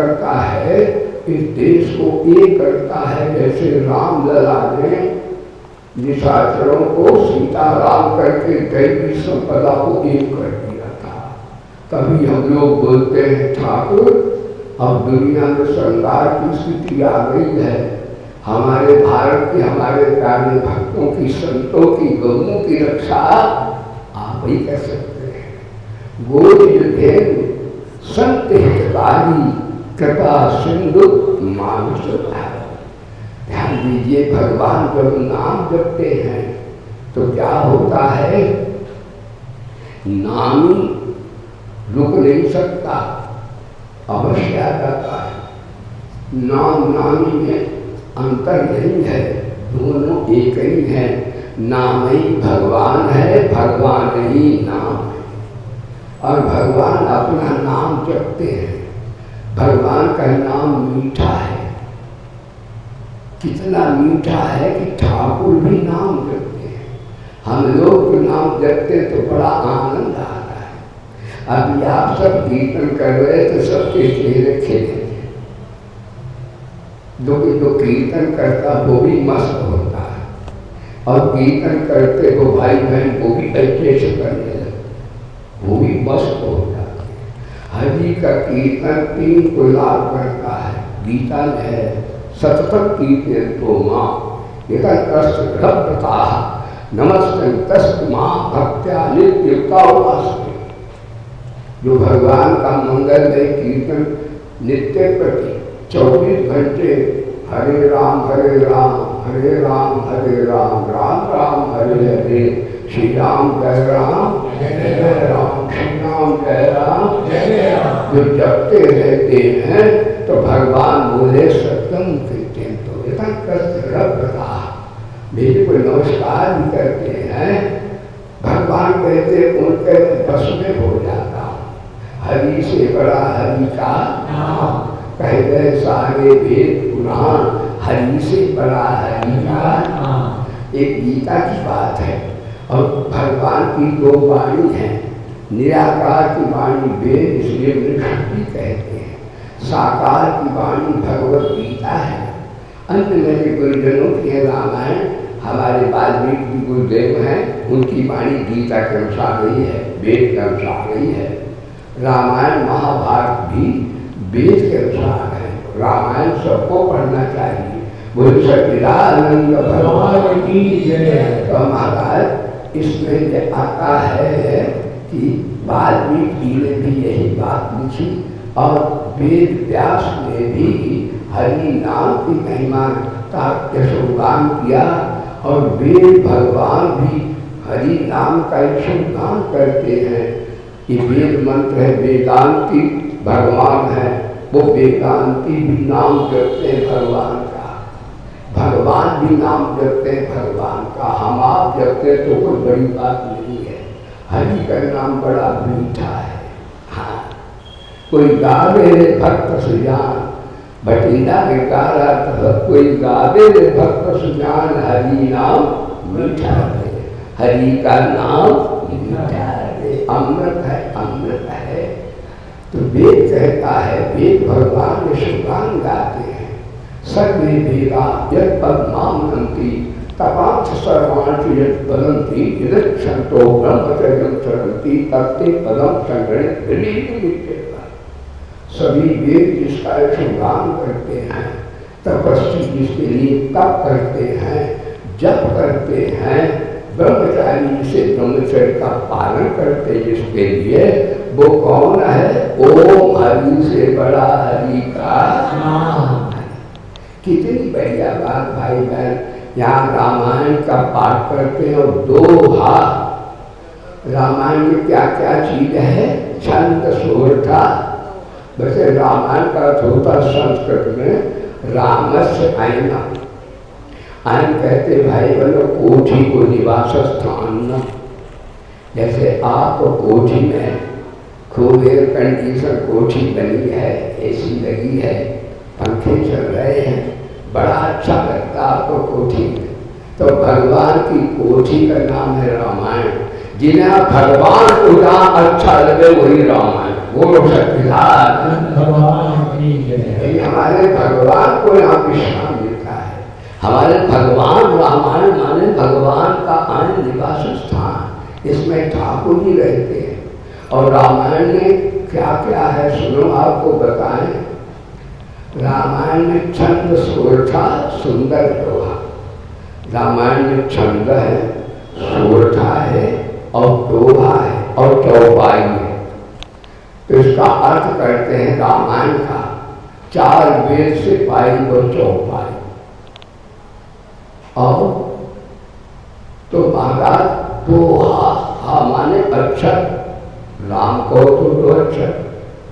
करता है, इस देश को एक करता है। जैसे राम लला ने निशाचरों को सीताराम करके दैवी संपदा को एक कर दिया था। तभी हम लोग बोलते हैं ठाकुर अब दुनिया में संघार की स्थिति आ गई है, हमारे भारत के हमारे प्यारे भक्तों की, संतों की, गौओं की रक्षा आप ही कर सकते हैं। गोद युद्धे संत हितकारी कृपा सिंधु मानुष धारा। ध्यान दीजिए, भगवान जब नाम जपते हैं तो क्या होता है, नाम रुक नहीं सकता, अवश्य आ जाता है। नाम नामी में अंतर नहीं है, दोनों एक ही है। नाम ही भगवान है, भगवान ही नाम है। और भगवान अपना नाम जपते हैं। भगवान का नाम मीठा है, कितना मीठा है कि ठाकुर भी नाम जपते हैं। हम लोग नाम जपते तो बड़ा आनंद आ रहा है। अभी आप सब कीर्तन कर रहे तो सबके चेहरे खिले थे। जो कीर्तन करता वो भी मस्त होता है, और कीर्तन करते हो भाई बहन वो भी अच्छे से करने लगते, वो भी मस्त हो जाते हैं। हरि का कीर्तन 3 को लाभ करता है। गीता में है सततं कीर्तन तो माँ एकता नमस्ते माँ भक्त्या नित्युक्ता उपासते। जो भगवान का मंगलमय कीर्तन नित्य प्रति 24 घंटे हरे राम हरे राम हरे राम हरे राम राम राम हरे हरे श्री राम जय राम जय राम श्री राम जय राम जय राम जो जपते रहते हैं तो भगवान बोले सत्यम कीर्तन तो यथा मेरे को नमस्कार भी करते हैं। भगवान कहते उनके बस में हो जाता हूँ। हरि से बड़ा हरि का नाम, कह गए सारे वेद पुराण, हरि से बड़ा हरि का नाम। एक गीता की बात है। और भगवान की 2 वाणी हैं। निराकार की वाणी वेद, इसलिए निष्ठि कहते हैं। साकार की वाणी भगवत गीता है। अंत मेरे गुरुजनों के रामायण, हमारे वाल्मीकि गुरुदेव हैं, उनकी वाणी गीता के अनुसार गई है, वेद के अनुसार गई है। रामायण महाभारत भी वेद के अनुसार है। रामायण सबको पढ़ना चाहिए। बोल सच्चिदानंद भगवान की जय। तो महाराज इसमें ये आता है कि वाल्मीकि ने भी यही बात लिखी, और वेद व्यास ने भी हरि नाम की महिमा का यशोगान किया, और वेद भगवान भी हरि नाम का यशोगान करते हैं। ये वेद मंत्र है, वेदांती भगवान है, वो वेदांती भी नाम जपते हैं भगवान का, भगवान भी नाम जपते हैं भगवान का। हम आप जपते तो कोई बड़ी बात नहीं है। हरि का नाम बड़ा मीठा है। हाँ, कोई गावे रे भक्त सुजान, भटिंडा में गा रहा था, कोई गावे रे भक्त सुजान, हरि नाम मीठा है। हरि का नाम मीठा है, अमृत है, अमृत है। तो वेद कहता है, वेद भगवान यशोगान गाते हैं। सर्वे वेदा यत् पद्मानंति तपांश सर्वांश यत् वदन्ति यदक्षन्तो ब्रह्मचर्यं चरन्ति तत्ते पदम संगणित विनिर्मित। सभी वेद जिसका यशोगान करते हैं, तपस्वी जिसके लिए तप करते हैं, जप करते हैं, ब्रह्मचारी जिसे ब्रह्मचर्य का पालन करते जिसके लिए, वो कौन है? ओम हरि से बड़ा हरि का नाम है। कितनी बढ़िया बात भाई बहन। यहाँ रामायण का पाठ करते हैं और 2 हाथ। रामायण में क्या क्या चीज है? छंद सोरठा। वैसे रामायण का अर्थ होता संस्कृत में रामस्य आयना। आयन कहते भाई बोलो कोठी को निवास स्थान। जैसे आप कोठी में खूब एयर कंडीशन कोठी बनी है, एसी लगी है, पंखे चल रहे हैं, बड़ा अच्छा लगता आपको कोठी में। तो भगवान की कोठी का नाम है रामायण। जिन्हें भगवान को जहाँ अच्छा लगे वही रामायण, वो सच्चिदानंद भगवान की जय। हमारे भगवान को यहाँ विश्राम मिलता है। हमारे भगवान रामायण माने भगवान का आनंद निवास स्थान, इसमें ठाकुर जी रहते हैं। और रामायण में क्या क्या है सुनो, आपको बताएं। रामायण में छंद सोरठा सुंदर दोहा। रामायण में छंद है, सोरठा है और दोहा है और चौपाई है। तो इसका अर्थ करते हैं रामायण का 4 वेद से पाई वो चौपाई। और तो महाराज दोहा माने अक्षर, राम को तो 2 अक्षर,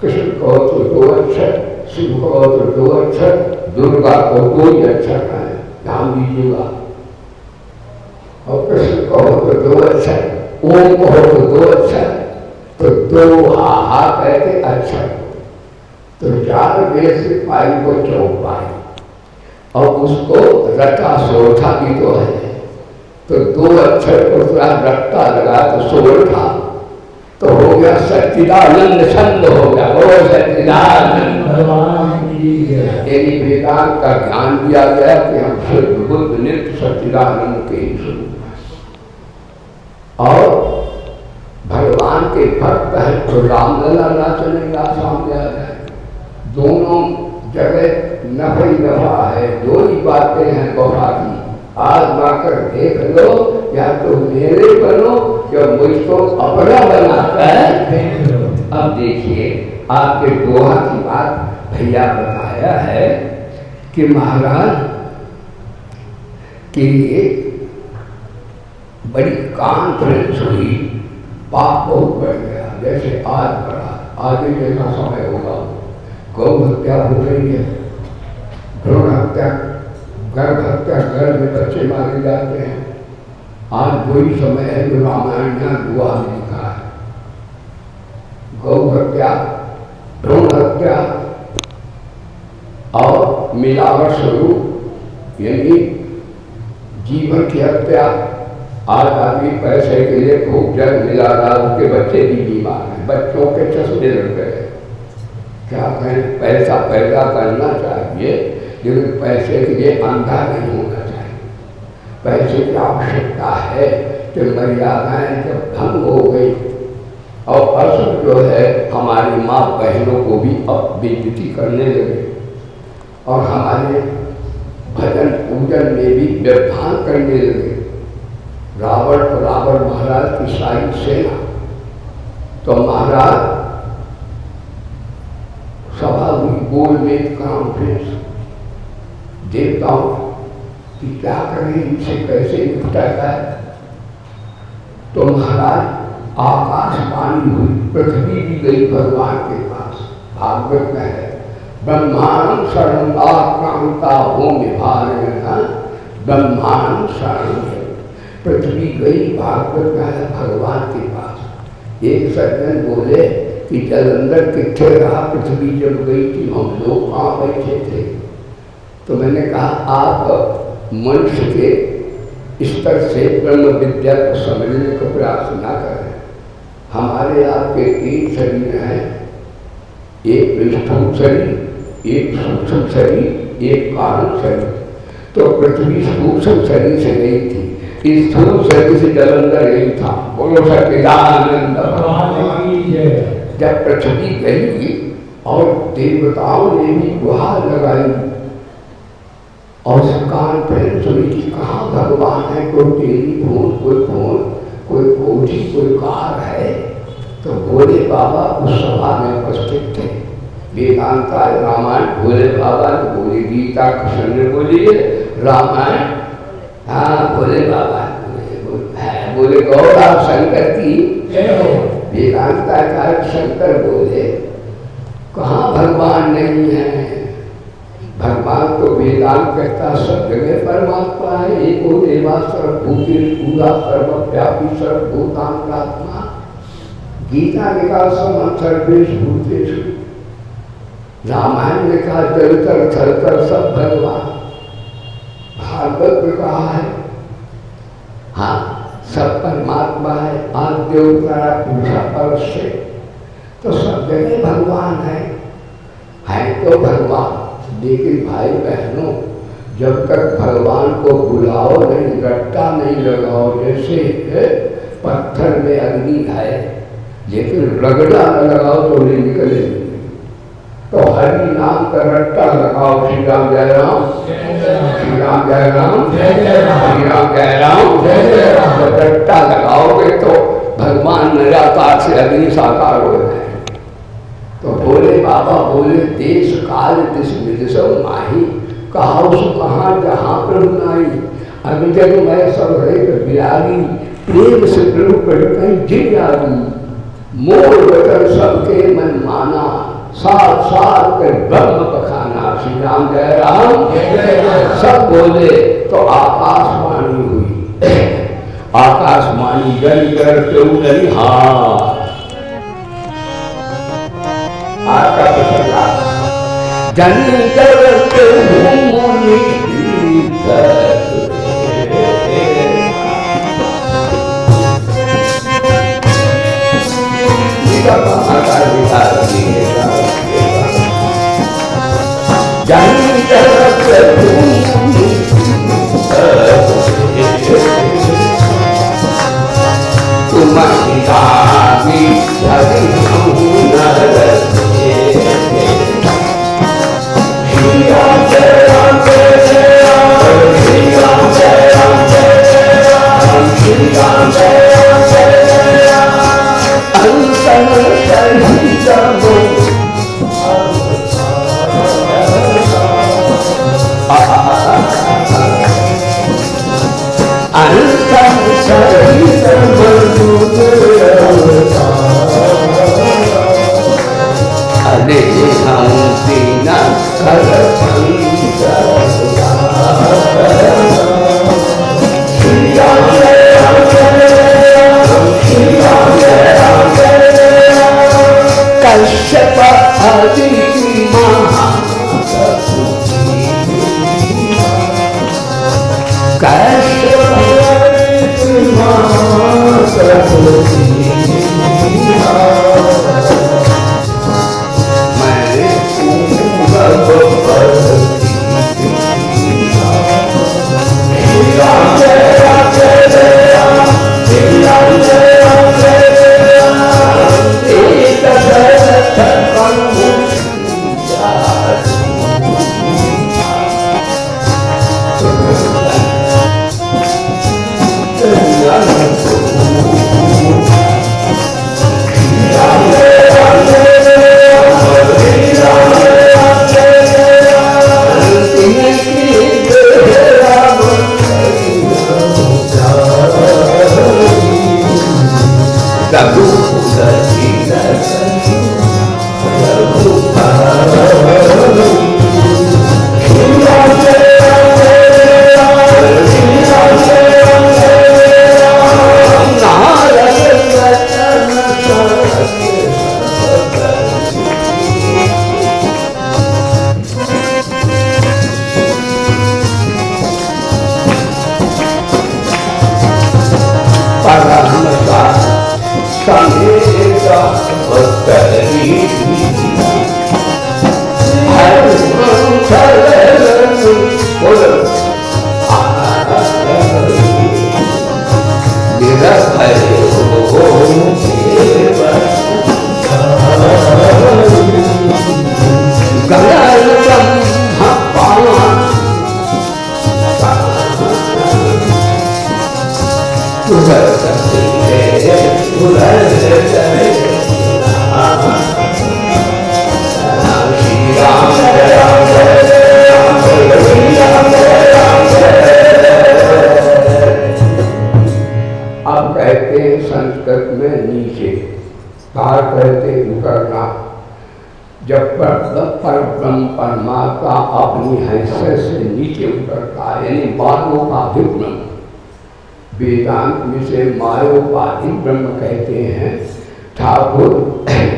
कृष्ण को तो 2 अक्षर, शिव को तो 2 अक्षर, दुर्गा को 2 ही अक्षर है, ध्यान दीजिएगा। और कृष्ण को तो 2 अक्षर, ओम को तो 2 अक्षर, तो 2 हा कहते अक्षर। तो 4 वेद से पाई वो चौपाई, और उसको रटा सोरठा भी तो है। तो 2 अक्षर को थोड़ा रट्टा लगा तो सोरठा तो हो गया सच्चिदानंद छंद हो गया। वो सच्चिदानंद भगवान की जय। यही वेदांत का ज्ञान दिया गया कि हम शुद्ध बुद्ध नित्य सच्चिदानंद के ही स्वरूप। और भगवान के भक्त है तो रामलला ना चलेगा, सामने आ जाए। दोनों जगह नफी नफा है, 2 ही बातें हैं वफा की। आजमा कर देख लो, या तो मेरे बनो या मुझको अपना बनाकर। अब देखिए आपके दोहा की बात भैया बताया है कि महाराज की बड़ी कॉन्फ्रेंस हुई, पाप बहुत बढ़ गया। जैसे आज बढ़ा, आगे जैसा समय होगा, गौ हत्या हो गई है, भ्रूण हत्या, गर्भ हत्या, गर्भ में बच्चे मारे जाते हैं। आज वही समय है जो रामायण में दुआ में लिखा है। गौ हत्या, भ्रूण हत्या और मिलावट स्वरूप यानी जीवन की हत्या। आज आदमी पैसे के लिए खूब जग मिला रहा, उसके बच्चे भी बीमार हैं, बच्चों के चश्मे लग गए। क्या कहें, पैसा पैदा करना चाहिए लेकिन पैसे के लिए अंधा नहीं होना चाहिए। पैसे की आवश्यकता है कि मर्यादाएं जब भंग हो गई और असुर जो है हमारी माँ बहनों को भी अब बेइज्जती करने लगे और हमारे भजन पूजन में भी व्यवधान करने लगे। रावण महाराज की सारी सेना, तो महाराज सभा हुई, गोल में कॉन्फ्रेंस, देवताओं कि क्या करें, इनसे कैसे निपटा जाए। तो महाराज आकाशवाणी हुई, पृथ्वी भी गई भगवान के पास। भागवत में है, ब्रह्मांड शरण आक्रांता हो विभाग, ब्रह्मांड शरण। पृथ्वी गई, भागवत में है, भगवान के पास। एक सज्जन बोले कि जलंधर किथे रहा, पृथ्वी जब गई थी हम लोग कहाँ बैठे थे। तो मैंने कहा आप मनुष्य के स्तर से ब्रह्म विद्या को समझने का प्रयास न करें। हमारे आपके 3 शरीर हैं, एक स्थूल शरीर, एक सूक्ष्म शरीर, एक कारण शरीर। तो पृथ्वी सूक्ष्म शरीर से नहीं थी, इस स्थूल शरीर से जलंधर यही था। बोलो सच्चिदानंद भगवान की जय। जब पृथ्वी गई और देवताओं ने भी गुहार लगाई और कॉन्फ्रेंस हुई कि कहाँ भगवान है, कोई टेलीफोन, कोई फोन, कोई कोठी, कोई कार है। तो भोले बाबा उस सभा में उपस्थित थे। वेदांता रामायण भोले बाबा ने बोली, गीता कृष्ण ने बोली रामायण, हाँ भोले बाबा बोले गौरा शंकर की वेदांता का शंकर बोले कहाँ भगवान नहीं है। भगवान तो वेदांत कहता सब जगह परमात्मा है, एको देवा सर्वभूतेषु पूरा सर्वव्यापी सर्वभूतात्मा। गीता ने कहा समं सर्वेषु भूतेषु, रामायण ने कहा जलतर थलतर सब भगवान, भागवत में कहा है हाँ सब परमात्मा है, आद्य उत्तरा पूछा पर से, तो सब जगह भगवान है तो भगवान। लेकिन भाई बहनों, जब तक भगवान को बुलाओ नहीं, रट्टा नहीं लगाओ, जैसे पत्थर में अग्नि है लेकिन रगड़ा न लगाओ तो नहीं निकलेगी। तो हरि नाम का रट्टा लगाओ, श्री राम जय राम, श्री राम जय राम, श्री राम जय राम, जब रट्टा लगाओगे तो भगवान निराकार से अग्नि साकार हो जाए। तो बोले बाबा बोले देश काल दिश विदिशो माही, कहा कहाँ जहाँ प्रभु नाई, अभी जब मैं सब रहे बिरागी, प्रेम से प्रभु पर कहीं जिन आगी, मोर वचन सबके मन माना, साथ साथ कर ब्रह्म बखाना। श्री राम जय राम, सब बोले तो आकाशवाणी हुई, आकाशवाणी जल करते उतरी हार। आपका प्रसंग जन करते मुनि परमात्मा अपनी हैसियत से नीचे उतरता है, यानी मायोपाधिक ब्रह्म। वेदांत में से मायोपाधिक ब्रह्म कहते हैं। ठाकुर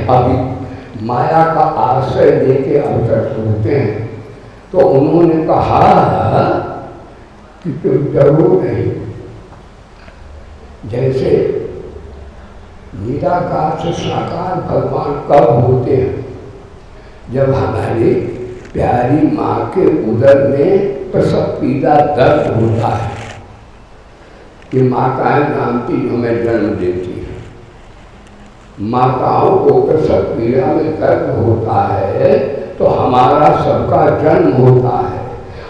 अभी माया का आश्रय लेके अवसर सुनते हैं, तो उन्होंने कहा कि तुम जरूर नहीं जैसे निराकार से साकार भगवान कब होते हैं? जब हमारी प्यारी माँ के उदर में प्रसव पीड़ा दर्द होता है। ये माताएं जानती जो हमें जन्म देती है। माताओं को प्रसव पीड़ा में दर्द होता है तो हमारा सबका जन्म होता है।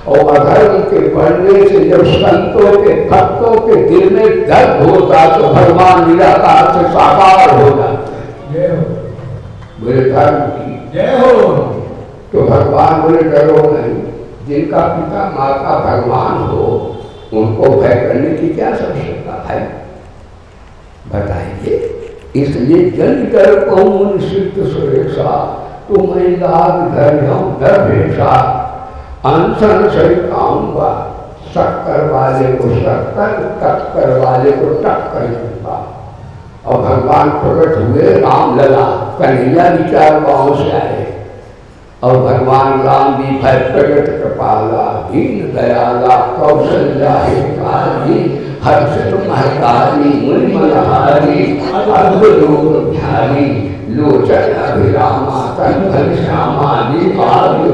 और अधर्म के बढ़ने से जब संतों के भक्तों के दिल में दर्द होता तो भगवान निराकार से साकार हो जाते हैं। जय हो। बोले धर्म की जय हो। तो भगवान बोले डरो नहीं, जिनका पिता माता भगवान हो उनको भय करने की क्या आवश्यकता है? बताइए। इसलिए जन डर को मुनि सिद्ध सुरेशा तुम्हें लाग धर्म दर्भेशा अनशन सहिताऊंगा शक्कर वाले को शक्कर टक्कर वाले को टक्कर दूंगा। और भगवान प्रकट हुए राम लला कन्हैया भी 4 पाँव से आए और भगवान राम भी भय प्रकट कृपाला दीन दयाला कौशल्या हितकारी हर्षित महतारी मुनि मनहारी अद्भुत रूप ध्यानी लोचन अभिरामा तन श्यामा दीपाली।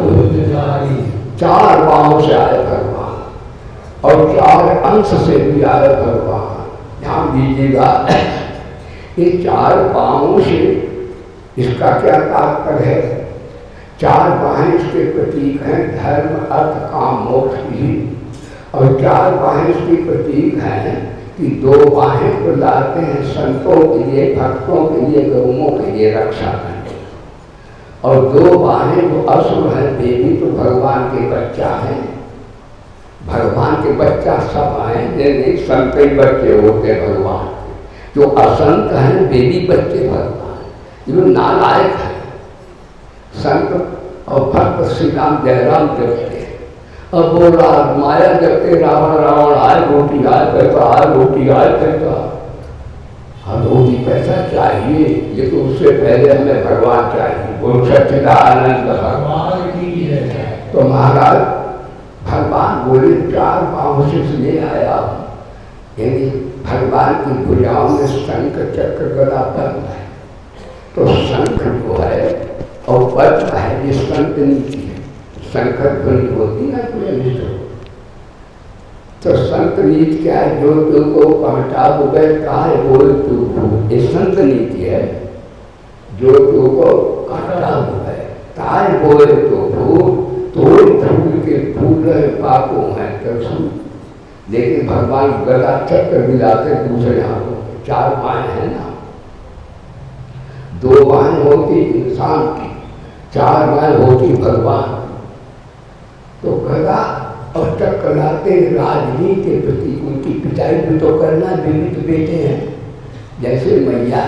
4 पाँव से आए भगवान और 4 अंश से भी आए भगवान। ध्यान दीजिएगा, ये 4 पाँव से इसका क्या तात्पर्य है? 4 बाहें इसके प्रतीक हैं धर्म अर्थ काम मोक्ष की, और 4 बाहें इसके प्रतीक हैं कि 2 बाहें को लाते हैं संतों के लिए, भक्तों के लिए, गौओं के लिए रक्षा करने, और 2 बाहें जो असुर हैं देवी तो भगवान के बच्चा हैं। भगवान के बच्चा सब आए, नहीं संत ही बच्चे होते भगवान के। जो असंत हैं देवी बच्चे भगवान, जो नालायक हैं संत और भक्त श्री राम जयराम जपते। अब वो माया जपते रावण रावण आए रोटी आए पैसा आए रोटी आए पैसा। हम रोटी पैसा चाहिए लेकिन उससे पहले हमें भगवान चाहिए। बोलो सच्चिदानंद भगवान की है। तो महाराज भगवान बोले 4 पाँव से ले आया, यानी भगवान की भुजाओं में शंख चक्र गदा पद्म है। तो शंख जो है और पद्म है ये संत नीति है। शंख ध्वनि होती ना पूरे तो संत नीति क्या है? जो तुमको कांटा गए काहे बोल तू, ये संत नीति है। जो तुमको कांटा गए ताए बोल तो फूल के फूल रहे पापों है तरसू। लेकिन भगवान गदा चक्र मिलाते दूसरे हाथों में। 4 बाहें हैं ना, 2 बाहें होती इंसान की, 4 बाहें होती भगवान। तो गदा और चक्र लाते राजनीति के प्रति उनकी पिटाई भी तो करना, बीवी तो बेटे हैं। जैसे मैया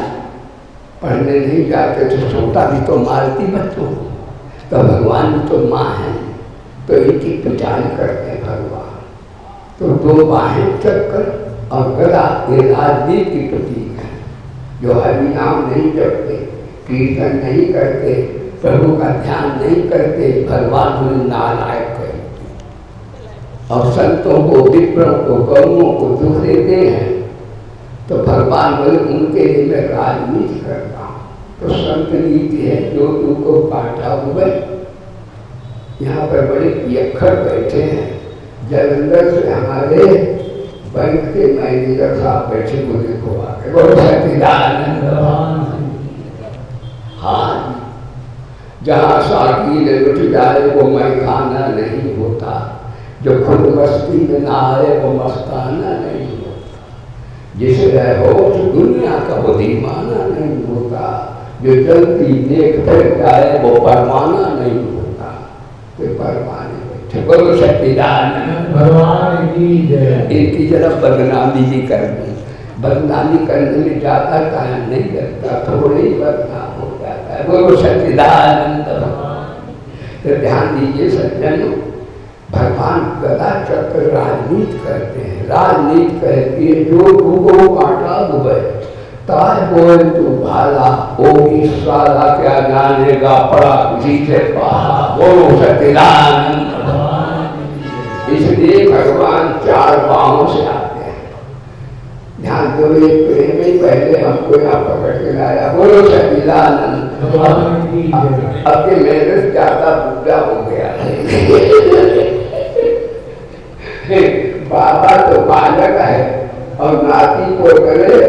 पढ़ने नहीं जाते तो छोटा भी तो मारती बच्चों को, तो भगवान भी तो माँ है तो इनकी पिटाई करते हैं भगवान। तो 2 बाहें चक्र और गदा ये राजनीति की प्रतीक है। जो हरि नाम नहीं जपते, कीर्तन नहीं करते, प्रभु का ध्यान नहीं करते, भगवान उन्हें नालायक करते और संतों को विप्रों को गौओं को दुख देते हैं। तो भगवान बोले उनके लिए मैं राजनीति करता हूँ। तो संत नीति है जो तुमको काटा हुए। यहाँ पर बड़े पियक्खर बैठे हैं। जलंधर से हमारे बैंक के मैनेजर साहब बैठे को देखो आके बोलो सच्चिदानंद। हाँ, जहाँ साकी ने लुट जाए वो मैं खाना नहीं होता, जो खुद मस्ती में ना आए वो मस्ताना नहीं होता, जिसे रहो तो दुनिया का वो दीवाना नहीं होता, जो जल्दी देख फिर जाए वो परवाना नहीं होता। कोई परवाने बैठे बोलो सच्चिदानंद भगवान की जय। इनकी जरा बदनामी जी कर दूँ। बदनामी करने में ज़्यादा टाइम नहीं लगता, थोड़े ही बदनाम हो जाता है। बोलो सच्चिदानंद भगवान। तो ध्यान दीजिए सज्जनों, भगवान गदा चक्र राजनीति करते हैं। राजनीति कहती है जो तुमको कांटा डूबे ताए बोल तू भाला, होगी साला क्या जानेगा पड़ा किसी से पहा। बोलो सच्चिदानंद भगवान। इसलिए भगवान 4 पाँव से आते हैं। ध्यान दो, ये प्रेम ही पहले हमको यहाँ पकड़ के लाया। बोलो सच्चिदानंद। अब के मेरे ज्यादा बुढ़ा हो गया है। बाबा तो बालक है और नाती को करे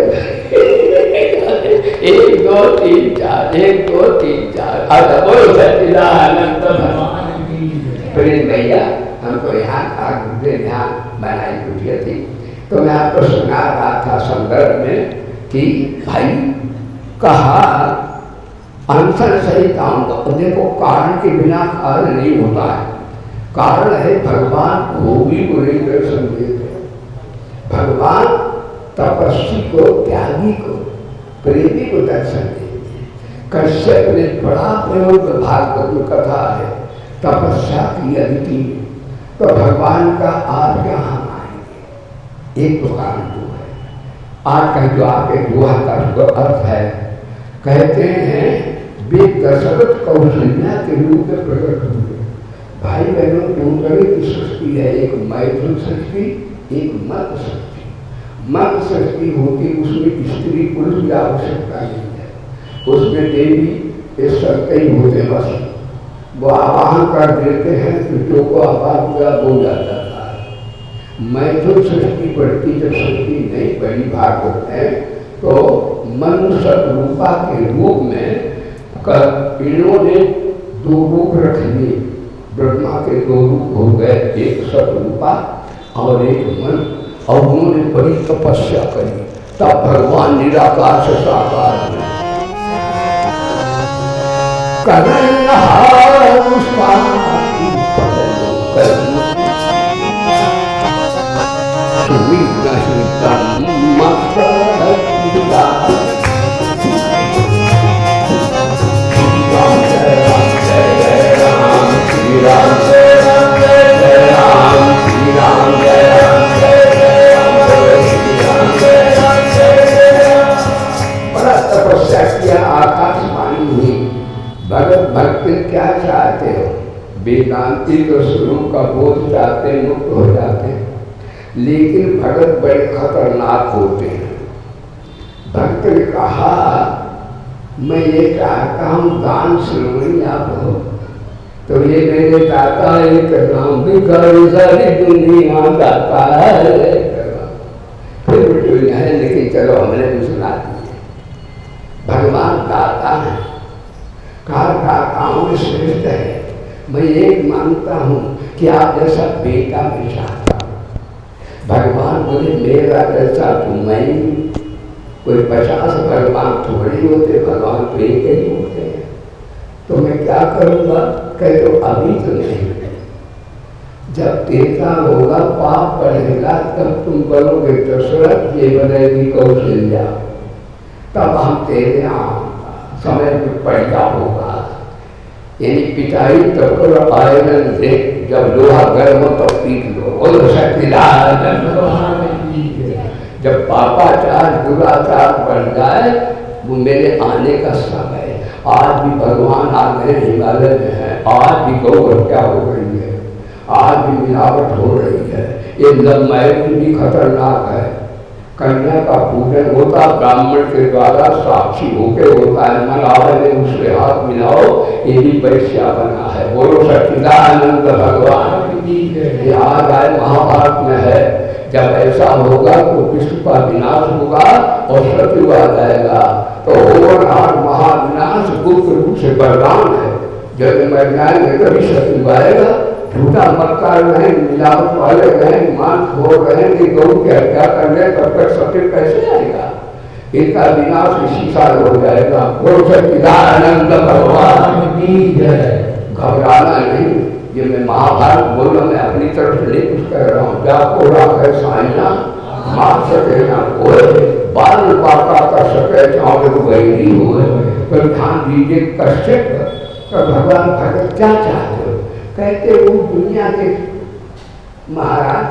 1 2 3 4 1 2 3 4। अब बोलो सच्चिदानंद प्रेम भैया। हमको यहाँ गुरुदेव ध्यान बनाई बुझी थी, तो मैं आपको सुना रहा था संदर्भ में कि भाई कहा अनशन सहित आऊंगा। देखो कारण के बिना कार्य नहीं होता है। कारण है भगवान भोगी को नहीं दर्शन देते। भगवान तपस्वी को, त्यागी को, प्रेमी को दर्शन देते। कश्यप ने बड़ा प्रयोग भागवत में कथा है तपस्या की अदिति, तो भगवान का आप यहाँ आएंगे। एक तो कारण जो है आज का जो आपके दुआ का अर्थ है, कहते हैं वे दशरथ कौशल्या के रूप में प्रकट हुए। भाई बहनों, 2 तरह की सृष्टि है, एक मैथुन सृष्टि, एक मत सृष्टि। मत सृष्टि होती उसमें स्त्री पुरुष की आवश्यकता नहीं है, उसमें देवी इस सत्य ही होते बस वो आवाहन कर देते हैं तो जो को आवाज हुआ बोल जाता था। मैथुन सृष्टि बढ़ती जब सृष्टि नहीं बड़ी भागवत है तो मनुष्य रूपा के रूप में इन्होंने 2 रूप रख लिए। ब्रह्मा के 2 रूप हो गए, एक सतरूपा और एक मन, और उन्होंने बड़ी तपस्या करी, तब भगवान निराकार से साकार हुए। बड़ा तपस्या किया, आकाशवाणी हुई। भगत भक्ति क्या चाहते हो? वेदांती तो स्वरूप का बोध चाहते, मुक्त हो जाते हैं, लेकिन भगत बड़े खतरनाक होते हैं। भक्त ने कहा मैं ये चाहता हूँ दान श्रोमणी आप हो, तो ये मेरे दाता एक नाम भी करी सारी दुनिया दाता है, फिर है, लेकिन चलो हमने भी सुना दिए। भगवान दाता है, दाताओं में श्रेष्ठ है। मैं एक मानता हूँ कि आप जैसा बेटा मैं चाहता हूँ। भगवान बोले मेरा जैसा तो मैं, कोई 50 भगवान थोड़े होते, भगवान तो एक ही होते हैं। तो मैं क्या करूँगा? कह तो अभी तो नहीं, जब तेजा होगा पाप बढ़ेगा तब तुम बनोगे दशरथ, ये बनेगी कौशल्या, तब हम तेरे आऊँगा, समय में पैदा होगा। यानी पिटाई तब करो आयरन से, जब लोहा गर्म हो तब पीट लो। बोलो सच्चिदानंद। जब पापाचार दुराचार बढ़ जाए वो मेरे आने का समय। आज भी भगवान आ गए हिमालय में है, आज भी गौ हत्या हो रही है, आज भी मिलावट हो रही है। ये लम्बाई भी खतरनाक है। कन्या का पूजन होता ब्राह्मण के द्वारा, साक्षी होके होता है, मनावे में उससे हाथ मिलाओ, ये भी वैश्या बना है। बोलो सच्चिदानंद भगवान। ये आज आए महाभारत में है, जब ऐसा होगा तो विश्व का विनाश होगा और सत्यु आ जाएगा। तो होनहार महाविनाश गुप्त रूप से बलवान है। जब मर जाएंगे तभी सत्यु आएगा। झूठा मक्का रहें, मिलावट वाले रहें, मांस खो रहेंगे, गौ की हत्या कर रहे, तब तक सत्य कैसे आएगा? इनका विनाश इसी साल हो जाएगा। बोलो सच्चिदानंद भगवान। घबराना नहीं, ये मैं महाभारत बोलो, मैं अपनी तरफ से नहीं कुछ कह रहा हूँ। जाको राख है साइना मार सके ना कोई, बाल बाका कर सके चाहे तो वही हुए। पर ध्यान दीजिए कश्यप का भगवान भगत क्या चाहते हो? कहते वो दुनिया के महाराज,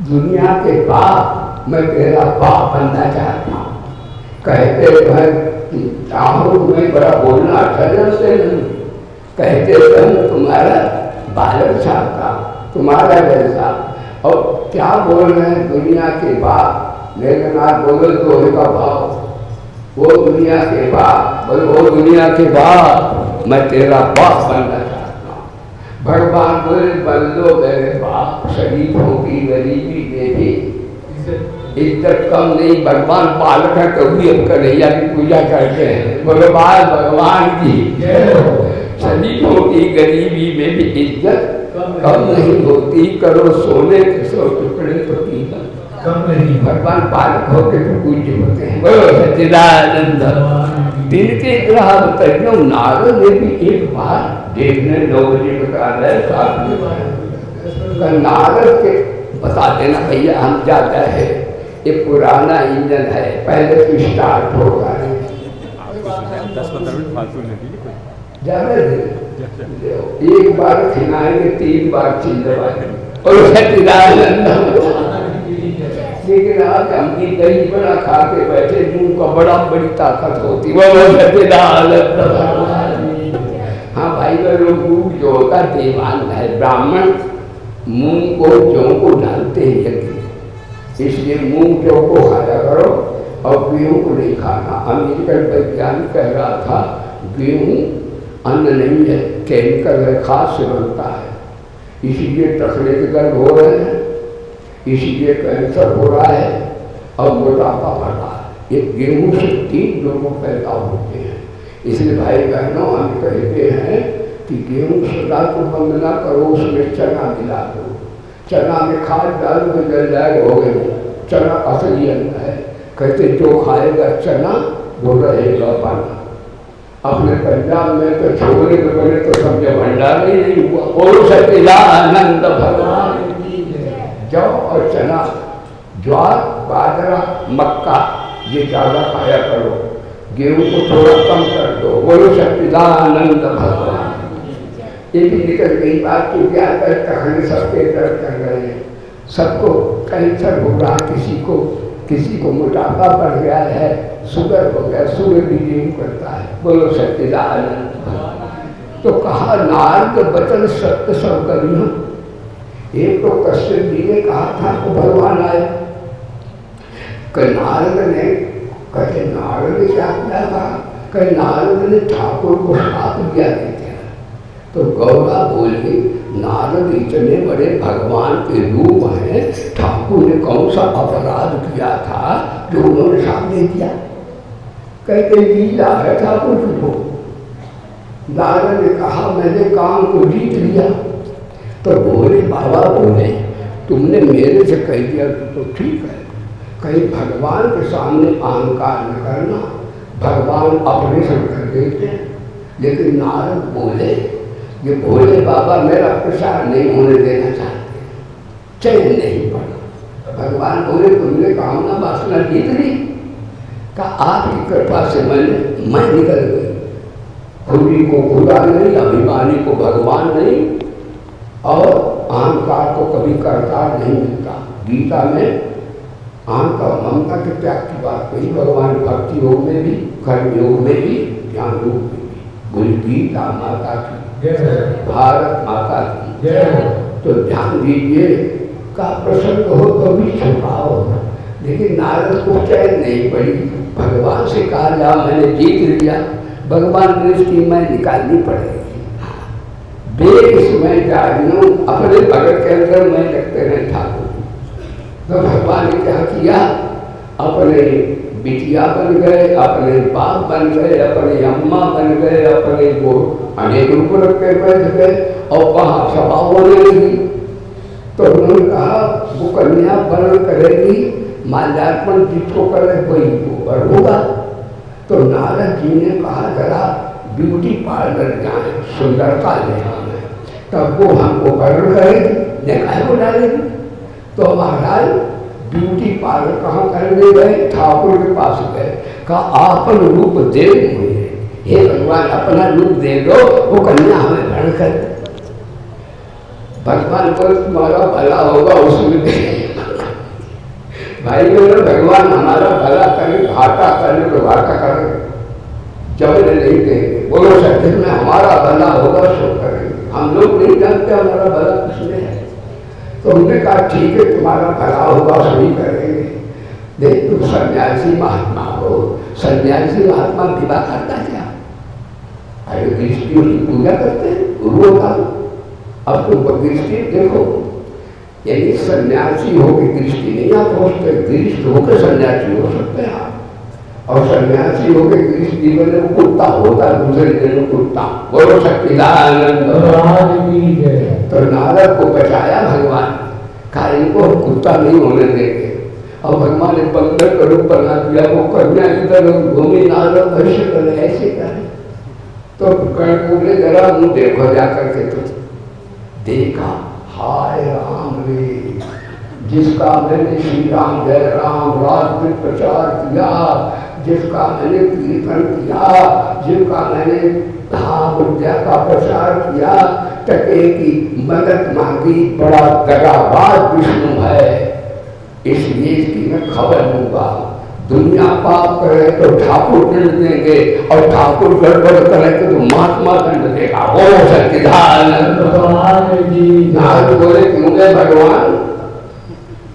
दुनिया के बाप, मैं तेरा बाप बनना चाहता हूँ। कहते मैं चाहूँ तुम्हें बड़ा बोलना अच्छा से नहीं, कहते मैं तुम्हारा बालक चाहता, तुम्हारा जैसा। और क्या बोल रहे हैं दुनिया के बाप, लेकिन आप बोलो दोहे का भाव, वो दुनिया के बाप, बोलो वो दुनिया के बाप, मैं तेरा बाप बनना चाहता हूँ। भगवान बोले बन लो मेरे बाप, शरीफों की गरीबी में भी इज्जत कम नहीं। भगवान बालक है तो भी हम कन्हैया की पूजा करते हैं। बोलो बाल भगवान की, शरीफों की गरीबी में भी इज्जत कम नहीं होती। करो सोने के 100 टुकड़े तो कीमत कम नहीं। भगवान बालक होते तो पूज्य होते हैं। बोलो सच्चिदानंद। तिनके ग्रह बताइए, नारद ने भी एक बार देखने 9 बजे बता रहे, नारद के बता देना भैया हम जाता है, ये पुराना इंजन है, पहले तो स्टार्ट होगा 10-15 मिनट फालतू नहीं ज्यादा एक बार खिलाएंगे 3 बार चिल्लवाएंगे। और लेकिन आज हम की दही बड़ा खा के बैठे, मुंह का बड़ी ताकत होती। हाँ भाई लोग जो होता देवान है, ब्राह्मण मूंग को जौ को डालते हैं यज्ञ, इसलिए मूंग जौ को खाया करो और गेहूं को नहीं खाना। अमेरिकन वैज्ञानिक कह रहा था गेहूं अन्न नहीं है, केमिकल है, खाद से बनता है, इसीलिए टखने के दर्द हो रहे हैं, इसीलिए कैंसर हो रहा है और मोटापा बढ़ रहा है। ये गेहूं से 3 लोगों पैदा होते हैं। इसलिए भाई बहनों हम कहते हैं कि गेहूं सदा को बंद ना करो, उसमें चना मिला दो, चना में खाद डाल के जल जाएगा, हो गए। चना असली अन्न है, कहते जो खाएगा चना वो रहेगा पाना। अपने पंजाब में तो छोरे में बने तो समझे भंडार ही नहीं हुआ। बोलो सच्चिदानंद भगवान। जौ और चना, ज्वार, बाजरा, मक्का ये ज़्यादा खाया करो, गेहूं को थोड़ा कम कर दो। बोलो सच्चिदानंद भगवान। ये भी निकल गई बात, क्योंकि आजकल कहानी सबके दर्द कर रहे हैं, सबको कैंसर हो रहा है, किसी को मोटापा बढ़ गया है, शुगर हो गया, शुगर भी नहीं करता है। बोलो सच्चिदानंद। तो कहा नारद बचन सत्य सब करियो। एक तो कश्यप जी ने कहा था तो भगवान आए, नारद ने कहते नारद ने क्या किया था, कहीं नारद ने ठाकुर को श्राप दिया नहीं था। तो गौरा बोली नारद इतने बड़े भगवान के रूप हैं, ठाकुर ने कौन सा अपराध किया था जो उन्होंने श्राप दे दिया। कहते लीला है ठाकुर को। नारद ने कहा मैंने काम को जीत लिया। तो बोले बाबा बोले तुमने मेरे से कह दिया तो ठीक है, कहीं भगवान के सामने अहंकार न करना, भगवान ऑपरेशन कर देते हैं। लेकिन नारद बोले ये भोले बाबा मेरा प्रसार नहीं होने देना चाहते, चैन नहीं पड़ा। भगवान बोले तुमने कामना वासना जीत ली, का आपकी कृपा से मैं निकल गई। खुदी को खुदा नहीं, अभिमानी को भगवान नहीं, और अहंकार को कभी करतार नहीं मिलता। गीता में अहंकार ममता के त्याग की बात कही भगवान, भक्ति योग में भी, कर्म योग में भी, ज्ञान योग में भी। बोली गीता माता की, भारत माता की। तो ध्यान दीजिए का प्रसन्न हो तो भी छुपाओ। लेकिन नारद को चैन नहीं पड़ी, भगवान से कहा जा मैंने जीत लिया, भगवान दृष्टि मैं निकालनी पड़ेगी। बेसमय जागनू अपने भगत के अंदर मैं लगते रहे ठाकुर। तो भगवान ने क्या किया, अपने बिटिया बन गए, अपने बाप बन गए, अपने अम्मा बन गए, अपने वो अनेक रूप रखते बैठ गए और वहाँ सभा होने लगी। तो उन्होंने कहा वो कन्या वर्ण करेगी, माल्यार्पण जिसको करे वही वो वर होगा। तो नारद जी ने कहा जरा ब्यूटी पार्लर जाए, सुंदरता ले आए, तब वो हमको वर्ण करेगी, देखा को डालेगी। तो महाराज ब्यूटी पार्लर कहाँ करने गए, ठाकुर के पास गए, कहा आपन रूप दे मुझे, हे भगवान अपना रूप दे दो, वो कन्या हमें वर्ण कर। भगवान को तुम्हारा भला होगा उसमें भाई बोले भगवान हमारा भला करे, घाटा करे तो घाटा करे, जब नहीं देंगे। बोलो सत्य में हमारा भला होगा सो करेंगे, हम लोग नहीं जानते हमारा भला किसमें है। तो उन्होंने कहा ठीक है तुम्हारा भला होगा सही करेंगे। देख तुम सन्यासी महात्मा हो, सन्यासी महात्मा विवाह करता क्या? अरे गृहस्थियों की पूजा करते हैं, गुरु होता। अब तुम गृहस्थी देखो, यानी सन्यासी होकर गृहस्थी नहीं आप हो सकते, गृहस्थ होकर सन्यासी हो सकते हैं आप। और सन्यासी होकर गृहस्थ जीवन में कुत्ता होता है, दूसरे दिन कुत्ता बोलो सच्चिदानंद। तो नारद को बचाया भगवान, कहा इनको कुत्ता नहीं होने देंगे। और भगवान ने बंदर का रूप बना दिया, वो कन्या इधर घूमी, नारद भविष्य करे ऐसे करे। तो कर्ण बोले जरा मुँह देखो जाकर के, तो देखा हाय राम रे, जिसका मैंने श्री राम जय राम राज में प्रचार किया, जिसका मैंने कीर्तन किया, जिसका मैंने विद्या का प्रचार किया, टके की मदद मांगी, बड़ा दगाबाज विष्णु है, इसलिए इसकी मैं खबर लूंगा। दुनिया पाप करे तो ठाकुर दंड देंगे, और ठाकुर गड़बड़ करे तो महात्मा दंड देगा। ओ सच्चिदानंद नारद बोले क्यों गए भगवान,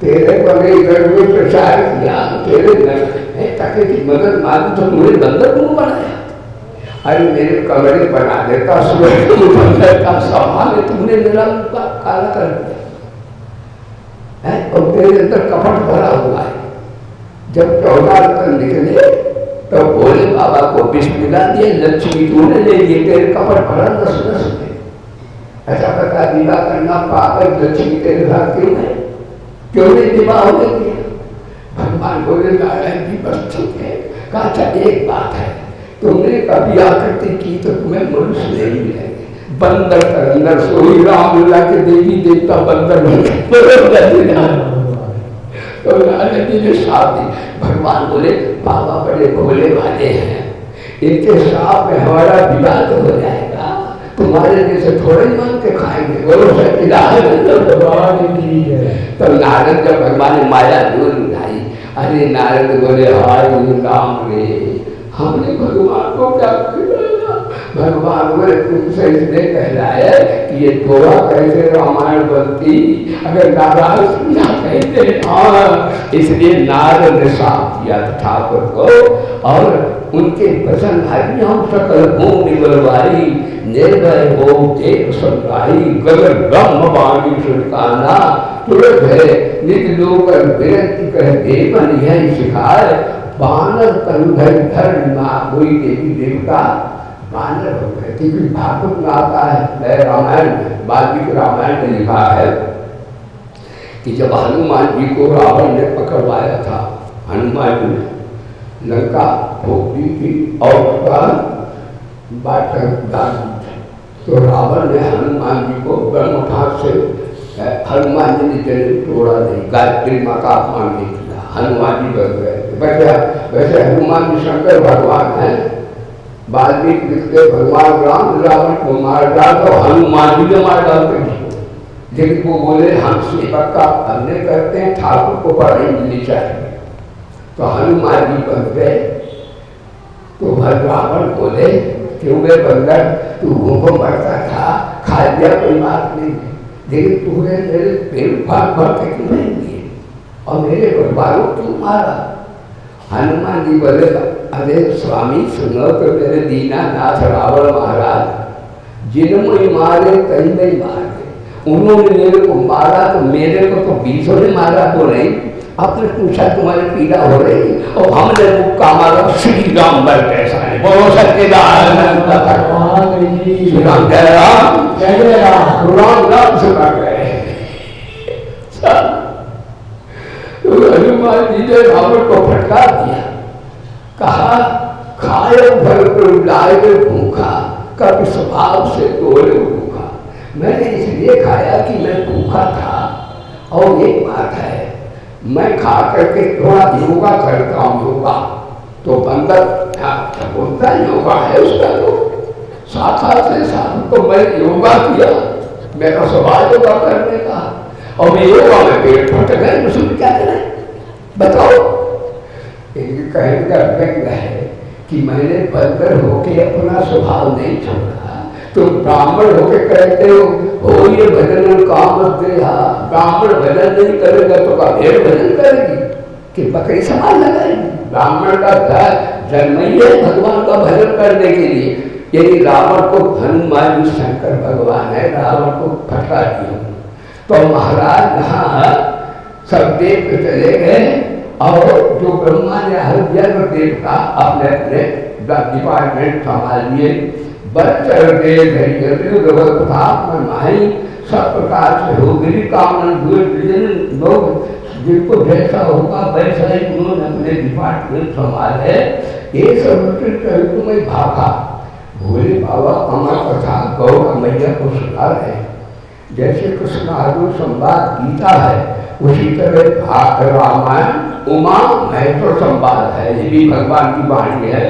तेरे बने घर में प्रचार किया, तेरे टके की मदद मांगी तो तुमने बंदर क्यों बनाया? अरे मेरे कमरे बना देता, सुबह बंदर का सवाल है, तुमने मेरा काला कर दिया है, और तेरे अंदर कपट भरा हुआ है। जब 14 रत्न निकले तो भोले बाबा को विष मिला दिए, लक्ष्मी तूने ले लिए, तेरे कपट भरा नस नस में। ऐसा पता विवाह करना पाप है, लक्ष्मी तेरे साथ क्यों है, क्यों नहीं विवाह हो गया? भगवान बोले नारायण जी बस ठीक है। कहा अच्छा एक बात है, तुमने कभी आकृति की तो तुम्हें मनुष्य नहीं मिलेंगे, बंदर कर अंदर सोई रामलीला के देवी देवता बंदर बन। तो नारद जी ने साथ दी। भगवान बोले बाबा बड़े भोले वाले हैं, इनके साथ में हमारा विवाह तो हो जाएगा, तुम्हारे जैसे थोड़े ही मांग के खाएंगे। बोलो सच्चिदानंद। तो नारद जब भगवान ने माया दूर उठाई, अरे नारद बोले हाय राम रे, हमने भगवान को क्या किया? भगवान बोले तुमसे इसने कहलाया कि ये थोड़ा कैसे रामायण बनती, अगर नाराज ना कहते। हाँ, इसलिए नारद ने साफ किया ठाकुर को, और उनके वचन भाई हम सकल भूमि बलवाई, निर्भय हो देव संगाई, गगन ब्रह्म वाणी सुरकाना, तुरंत है निज लोक विरंती कह देवन यह सिखाए, बानर तनुधर धर्म कोई देवी देवता बानर हो गए। क्योंकि भागवत में आता है, रामायण में वाल्मीकि रामायण में लिखा है कि जब हनुमान जी को रावण ने पकड़वाया था, हनुमान जी ने लंका भोग दी थी और उसका तो रावण ने हनुमान जी को ब्रह्मोठान से, हनुमान जी ने जरूर तोड़ा नहीं, गायत्री माँ का अपमान नहीं किया, हनुमान जी बच गए। वैसे हनुमान जी शंकर भगवान है, वाल्मीकि लिखते भगवान राम रावण को मार डाल तो हनुमान जी ने मार डालते हैं, लेकिन वो बोले हम सेवक का अन्य करते हैं, ठाकुर को बड़ाई मिलनी चाहिए, तो हनुमान जी बन गए। तो रावण बोले क्यों गए बंदर, तू भूखों मरता था, खा लिया कोई बात नहीं, लेकिन तूने मेरे पेट भाग भर के क्यों नहीं दिए और मेरे परिवारों क्यों मारा? हनुमान जी बोले अरे स्वामी सुनो तो मेरे दीनानाथ रावण महाराज जिन्होंने मारे कहीं नहीं मारे, उन्होंने मेरे को मारा तो मेरे को तो 20 ने मारा तो नहीं। आपने पूछा तुम्हारी पीड़ा हो रही और हमने मुक्का मारा, श्री राम बर कैसा है, बोलो सच्चिदानंद श्री राम जय राम जय राम, राम राम सुना गए। हनुमान जी ने रावण को फटकार दिया, कहा खाए भर लाए भूखा, कभी स्वभाव से तोड़े भूखा। मैंने इसलिए खाया कि मैं भूखा था, और एक बात है मैं खा करके थोड़ा योगा करता हूँ, योगा तो बंदर बोलता योगा है उसका, तो साथ से साथ तो मैं योगा किया, मेरा स्वभाव योगा करने का, और मैं योगा में पेट फट गए, उसमें क्या करें बताओ। इनके कहने का व्यंग है कि मैंने बंदर होके अपना स्वभाव नहीं छोड़ा, तुम ब्राह्मण होके कहते हो ये भजन काम देहा, ब्राह्मण भजन नहीं करेगा तो का भेड़ भजन करेगी, कि बकरी समान लगाई। ब्राह्मण का जन्म ही है भगवान का भजन करने के लिए। यदि रावण को हनुमान जी शंकर भगवान है, रावण को फटका दिया तो महाराज यहाँ सब देव चले गए और जो ब्रह्मा ने हर जन्म देवता अपने अपने डिपार्टमेंट संभाल लिए। बच्चर के माही सब प्रकार से हो गई कामन लोग जिनको जैसा होगा वैसा ही उन्होंने अपने डिपार्टमेंट संभाले। ये सब तुम्हें भागा भोले बाबा अमर कथा गौर मैया को सुना रहे। जैसे कृष्ण अर्जुन संवाद गीता है, उसी तरह रामायण उमा महत्व संवाद है, ये भी भगवान की वाणी है।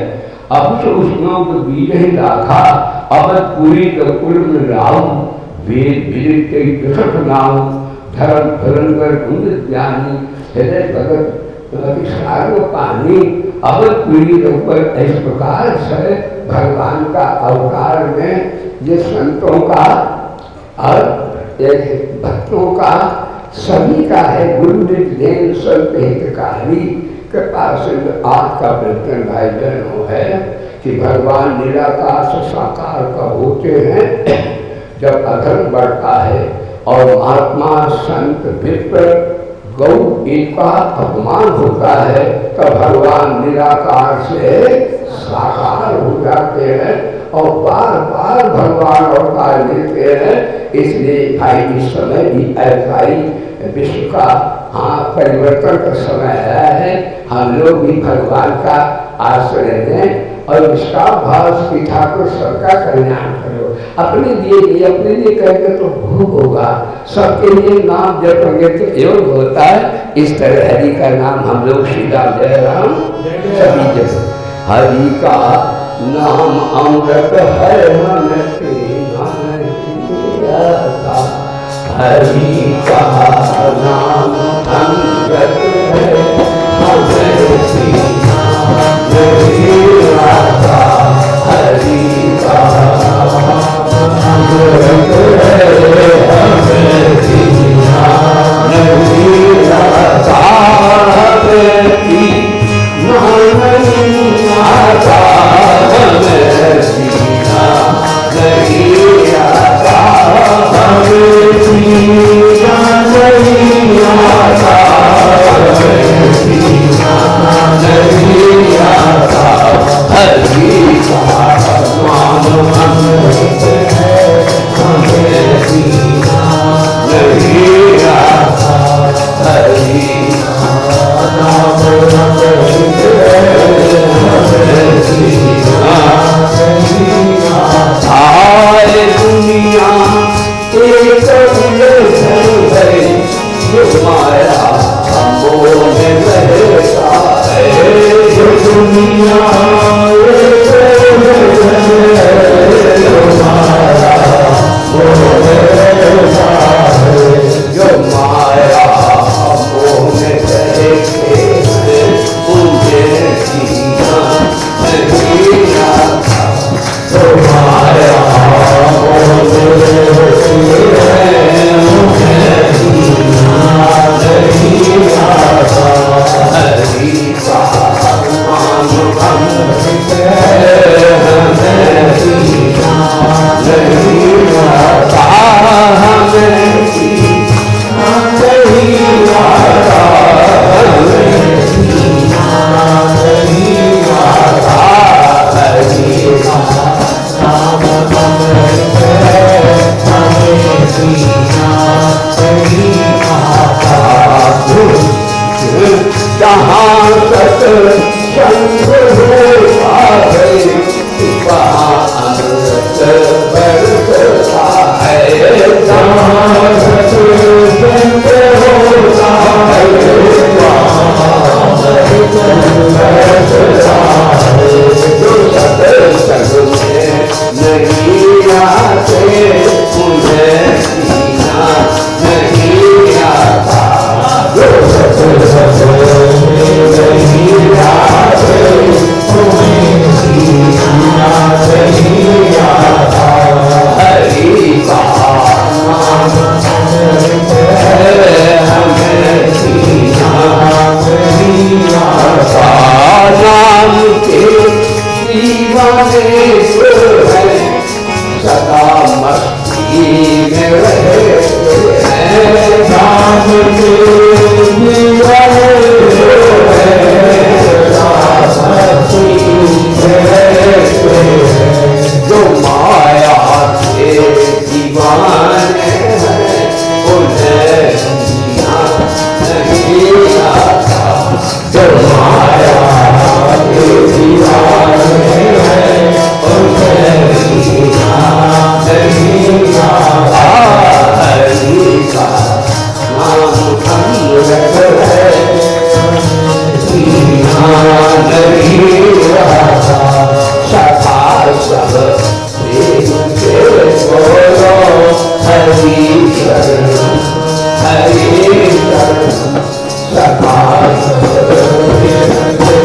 अब तो उसमें बीज ही राखा अब पूरी कुल में राम वेद विदित कई दशक नाम धर्म धरंगर गुंद ज्ञानी हृदय भगत सारो पानी अब पूरी ऊपर। इस प्रकार से भगवान का अवतार में ये संतों का और भक्तों का सभी का है। गुरुदेव संत हितकारी कृपा से आज का प्रवचन भाई बहनों है कि भगवान निराकार से साकार कब होते हैं, जब अधर्म बढ़ता है और महात्मा संत विप्र गौ इनका अपमान होता है, तब भगवान निराकार से साकार हो जाते हैं और बार बार भगवान अवतार लेते हैं। इसलिए भाई इस समय भी ऐसा ही विश्व का परिवर्तन का समय आया है। हम लोग भी भगवान का आश्रय लें और इसका भाव की ठाकुर सबका कल्याण करो। अपने लिए करके तो भोग होगा, सबके लिए नाम जपेंगे तो योग होता है। इस तरह हरि का नाम हम लोग सीधा जय राम सभी जैसे हरि का नाम अमृत है मन हरि का नाम अमृत है नहीं सदा मस्ती में रहते हैं, राम के दीवाने मस्ती में रहते हैं। जो माया से दीवाने हैं उन्हें जीना नहीं आता। जो माया के दीवाने हैं उन्हें जीना नहीं आता। हरि का नाम हम रहे जीना नहीं आता। सदा सब प्रेम के बोलो हरि शरण हरि शरण। सदा सब प्रेम के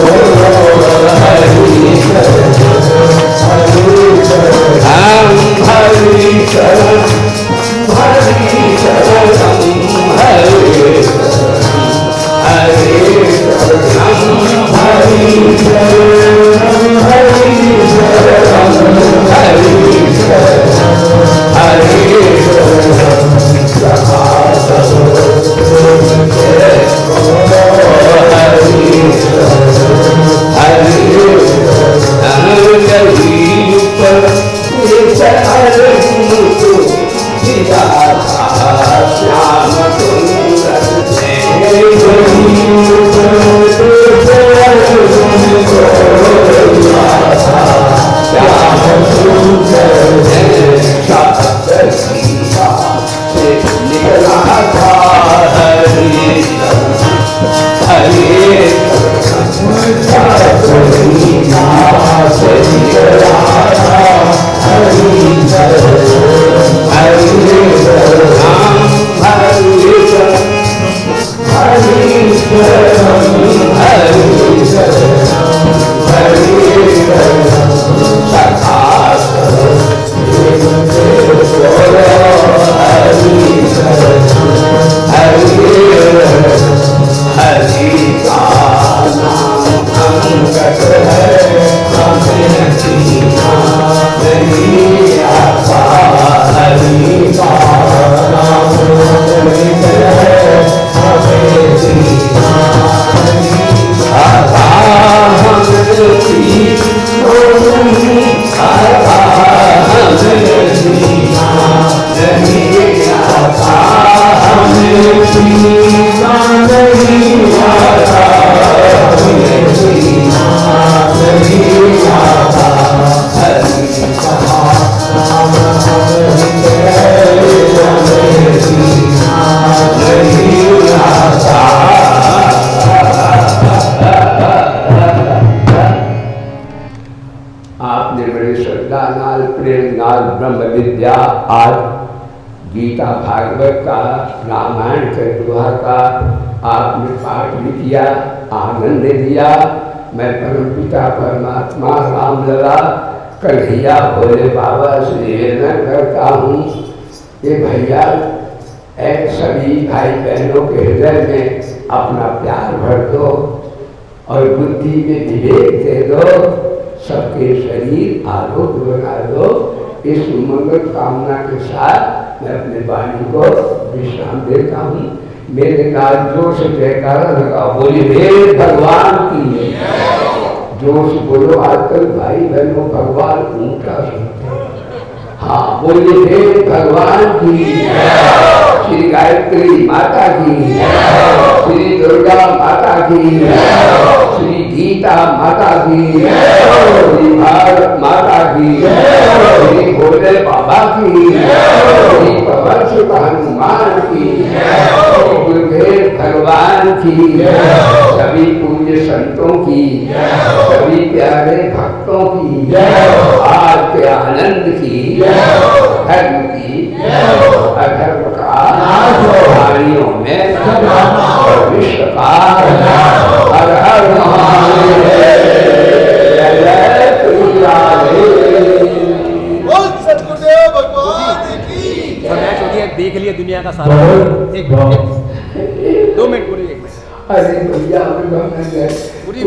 बोलो हरि शरण हरि शरण। हम हरि शरण हरि शरण हरि शरण हरि शरण हरि शरण हरि शरण हरि शरण हरि शरण। सदा सब प्रेम के बोलो हरि शरण हरि शरण। गरीब पर श्याम सुंदर से श्याम सुंदर शब्द सीता से निकला था हरि हरि सीता से निकला था हरि हरि राम हरि हरि हरि हरि सदा बोलो हरि हरि हरि का नाम अंगत है हमें जीना नहीं आता। हरि का नाम अंगत है हमें जीना नहीं आता। हमें जीना नहीं आता। हमें जीना नहीं आता। हमें जीना नहीं आता। हमें जीना नहीं आता। हरि का नाम अंगत है हमें जीना नहीं आता। आपने बड़े श्रद्धा नाल प्रेम नाल ब्रह्म विद्या आज गीता भागवत का रामायण के दोहा का आपने पाठ भी किया, आनंद दिया। मैं परम पिता परमात्मा रामलला कन्हैया भोले बाबा से निवेदन करता हूँ कि भैया सभी भाई बहनों के हृदय में अपना प्यार भर दो और बुद्धि में विवेक दे दो, सबके शरीर आरोग्य बना दो। इस मंगल कामना के साथ मैं अपने वाणी को विश्राम देता हूँ। मेरे नाल जोश जयकारा लगाओ, बोलिए हे भगवान की। जोश बोलो, आजकल भाई बहनों भगवान ऊँचा सुनते हैं। हाँ बोलिए हे भगवान की। श्री गायत्री माता की, श्री दुर्गा माता की, श्री गीता माता की, श्री भारत माता की, श्री भोले बाबा की, श्री पवन सुत हनुमान की, श्री गुरुदेव भगवान की, सभी पूज्य संतों की, सभी प्यारे भक्तों की, आज के आनंद की, धर्म की, अधर्म का वाणियों में और विश्व का हर हर महादेव। जय श्री राधे। सतगुरुदेव भगवान की। देख लिया दुनिया का सारा। एक 2 मिनट पूरी, 1 मिनट। अरे भैया पूरी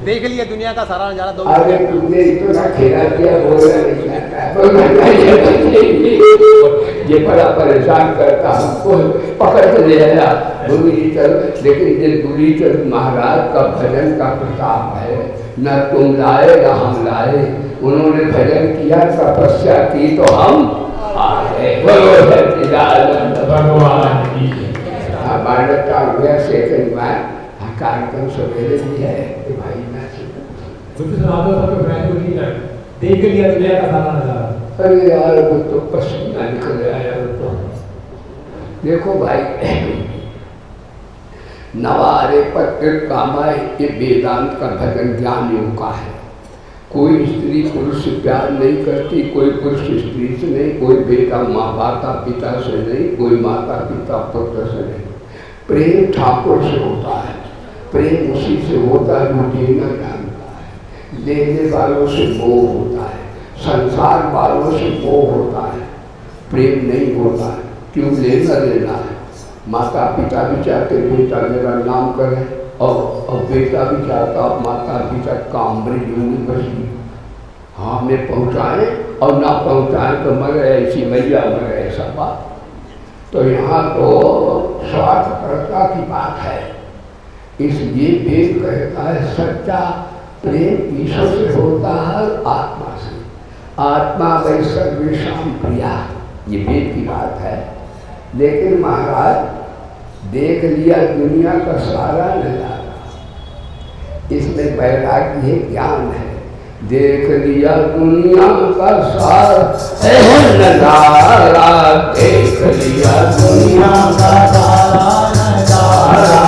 देख लिया दुनिया का सारा नजारा। 2 मिनट। अरे तुमने इतना खेला किया, बोल रहा नहीं आता। ये बड़ा परेशान करता हमको, पकड़ के ले आया गुरु जी चल। लेकिन जिन गुरु जी महाराज का भजन का प्रताप है, न तुम लाए न हम लाए, उन्होंने भजन किया, तपस्या की तो हम आए। भगवान की मान्यता हुआ। सेकंड बार कार्यक्रम सवेरे भी है भाई, मैं देख लिया दुनिया का सारा नजारा। अरे यार वो तो पसीना निकल आया। तो देखो भाई, नवारे पत्र कामाए, ये वेदांत का भजन ज्ञान योग का है। कोई स्त्री पुरुष से प्यार नहीं करती, कोई पुरुष स्त्री से नहीं, कोई बेटा माता पिता से नहीं, कोई माता पिता पुत्र से नहीं। प्रेम ठाकुर से होता है, प्रेम उसी से होता है जो देना जानता है। लेने वालों से मोह होता है, संसार वालों से मोह होता है, प्रेम नहीं होता है। क्यों लेना देना है। माता पिता भी चाहते बेटा मेरा नाम करे, और बेटा भी चाहता माता पिता कामृत यूनिवर्सिटी हाँ में पहुँचाएँ, और ना पहुँचाएँ तो मरे, ऐसी मैया मरे, ऐसा बात। तो यहाँ तो स्वार्थपरता की बात है। इसलिए वेद कहता है सच्चा प्रेम ईश्वर से होता है, आत्मा से। आत्मा वै सर्वेषां प्रिया, ये वेद की बात है। लेकिन महाराज देख लिया दुनिया का सारा नजारा, इसमें वैराग्य है, ज्ञान है। देख लिया दुनिया का सारा नजारा, देख लिया दुनिया का सारा नजारा,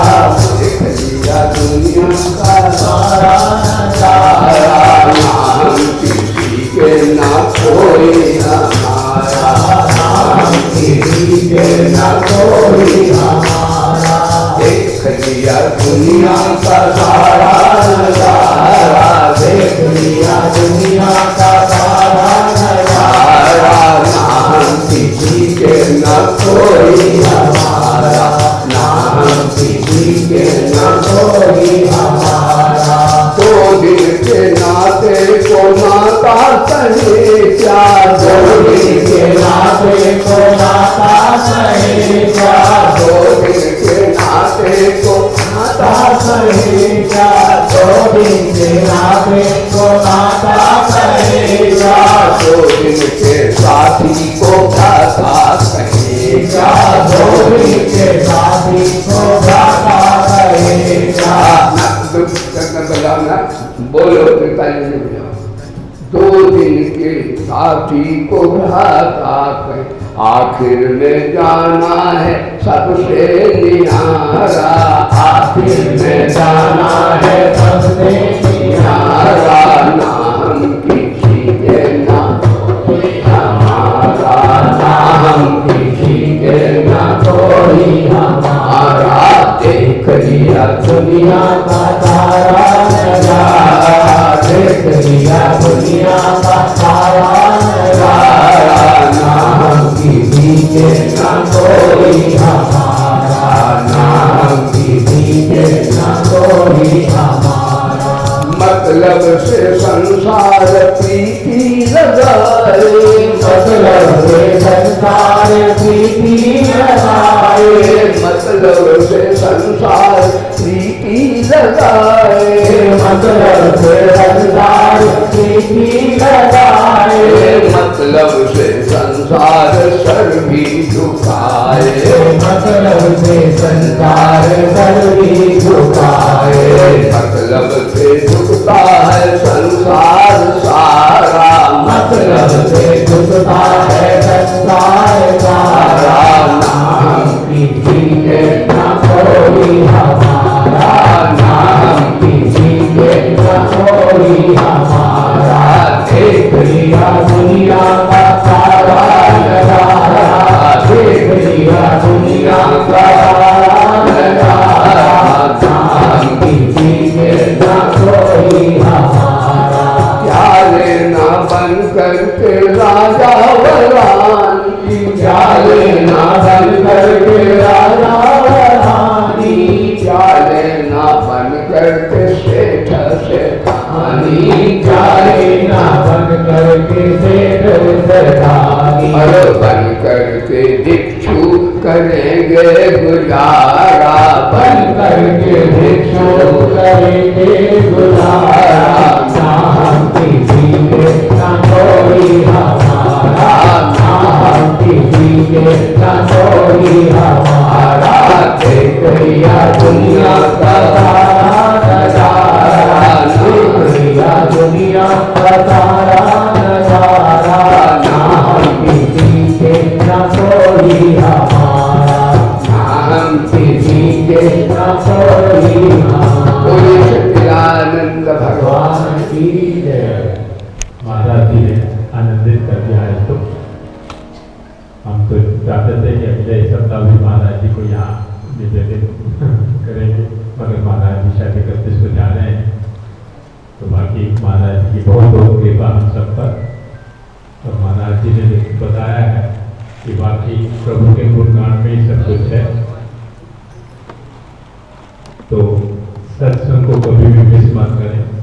देख लिया दुनिया का सारा नजारा। नाम किसी के ना कोई हमारा, नाम किसी के ना कोई हमारा। देख लिया दुनिया का सारा नजारा, देख लिया दुनिया का सारा नजारा। नाम किसी के न कोई हमारा, नाम किसी के न कोई हमारा। दो दिन के नाते को नाता कहे क्या, दो दिन के नाते को नाता कहे क्या, दो दिन के नाते को नाता कहे क्या, दो दिन के नाते को नाता कहे क्या, दो दिन के साथी को भ्राता कहे क्या, दो दिन के साथी को भ्राता कहे क्या। बोलो दो दिन के साथी को भ्राता कहे, आखिर में जाना है सबसे निहारा, आखिर में जाना है सबसे निहारा। नाम किसी के ना कोई हमारा, नाम किसी के ना कोई हमारा। देख लिया दुनिया का सारा नजारा, देख लिया दुनिया का सारा नजारा। नाम किसी के ना कोई हमारा, नाम किसी के ना कोई हमारा। मतलब से संसार प्रीति लगाए, मतलब से संसार प्रीति लगाए, मतलब से संसार प्रीति लगाए, मतलब से संसार प्रीति लगाए, मतलब से संसार सर भी झुकाए, मतलब से संसार सर भी झुकाए। मतलब से झुकता है संसार सारा, मतलब से झुकता है संसार सारा। नाम किसी के ना कोई हमारा, नाम किसी के ना कोई हमारा। देख लिया दुनिया का सारा नजारा, देख लिया दुनिया का सारा नजारा। नाम किसी के ना कोई हमारा। क्या लेना बन करके राजा वरानी, क्या लेना बन करके राजा वरानी, क्या लेना बन करके सेठ सेठानी, क्या लेना बन करके सेठ जागी अरे बन करके भिक्षु करेंगे गुजारा, बन करके भिक्षु करेंगे गुजारा, ना हम किसी के ना कोई हमारा, ना हम किसी के ना कोई हमारा, देख लिया दुनिया का सारा नजारा, देख लिया दुनिया का सारा नजारा, ना हम किसी के ना कोई हमारा, ना हम किसी के ना कोई हमारा। बोले सच्चिदानंद भगवान की जय। महाराज जी ने आनंदित कर दिया है। तो हम तो चाहते थे कि अगले सप्ताह भी महाराज जी को यहाँ निवेदित करेंगे, मगर महाराज जी शायद 31 को जा रहे हैं। तो बाकी महाराज जी की बहुत बहुत कृपा हम सब पर। और महाराज जी ने बताया है कि बाकी प्रभु के गुणगान में ही सब कुछ है। तो सत्संग को कभी भी मिस मत करें।